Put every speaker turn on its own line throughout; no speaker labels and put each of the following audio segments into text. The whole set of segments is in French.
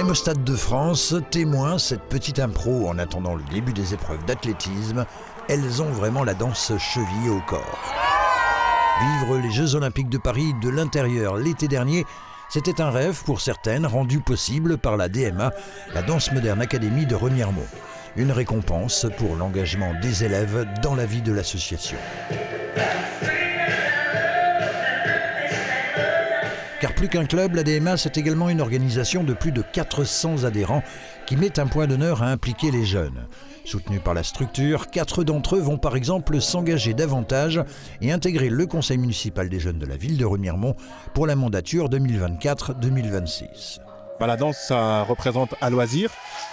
Même au Stade de France, témoin cette petite impro en attendant le début des épreuves d'athlétisme, elles ont vraiment la danse chevillée au corps. Vivre les Jeux Olympiques de Paris de l'intérieur l'été dernier, c'était un rêve pour certaines, rendu possible par la DMA, la Danse Moderne Academy de Remiremont. Une récompense pour l'engagement des élèves dans la vie de l'association. Car plus qu'un club, la DMA, c'est également une organisation de plus de 400 adhérents qui met un point d'honneur à impliquer les jeunes. Soutenus par la structure, 4 d'entre eux vont par exemple s'engager davantage et intégrer le conseil municipal des jeunes de la ville de Remiremont pour la mandature 2024-2026.
La danse, ça représente un loisir.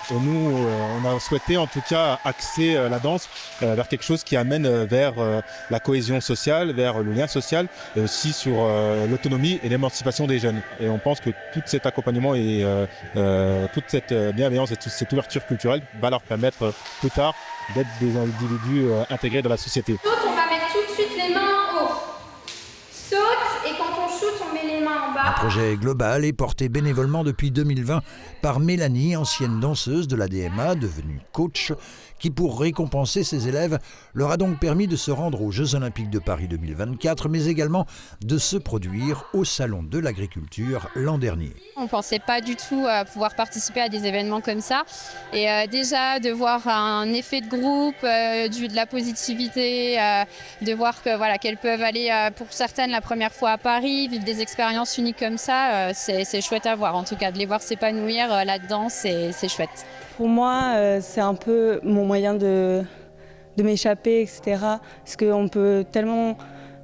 Et nous, on a souhaité en tout cas axer la danse vers quelque chose qui amène vers la cohésion sociale, vers le lien social, et aussi sur l'autonomie et l'émancipation des jeunes. Et on pense que tout cet accompagnement et toute cette bienveillance et toute cette ouverture culturelle va leur permettre plus tard d'être des individus intégrés dans la société.
On va mettre tout de suite les mains en haut. Saute, et quand on shoot, on met les mains en bas.
Un projet global est porté bénévolement depuis 2020 par Mélanie, ancienne danseuse de la DMA, devenue coach, qui pour récompenser ses élèves leur a donc permis de se rendre aux Jeux Olympiques de Paris 2024, mais également de se produire au Salon de l'Agriculture l'an dernier.
On ne pensait pas du tout pouvoir participer à des événements comme ça. Et déjà de voir un effet de groupe, de la positivité, de voir que, voilà, qu'elles peuvent aller pour certaines la première fois à Paris, vivre des expériences uniques comme ça, c'est chouette à voir. En tout cas, de les voir s'épanouir là-dedans, c'est chouette.
Pour moi, c'est un peu mon moyen de m'échapper, etc. Parce qu'on peut tellement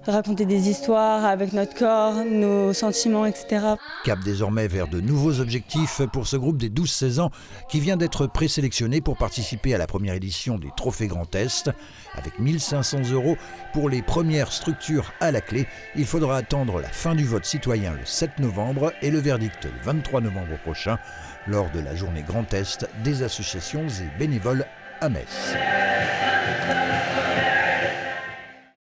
raconter des histoires avec notre corps, nos sentiments, etc.
Cap désormais vers de nouveaux objectifs pour ce groupe des 12-16 ans qui vient d'être présélectionné pour participer à la première édition des Trophées Grand Est. Avec 1 500 € pour les premières structures à la clé, il faudra attendre la fin du vote citoyen le 7 novembre et le verdict le 23 novembre prochain lors de la journée Grand Est des associations et bénévoles à Metz.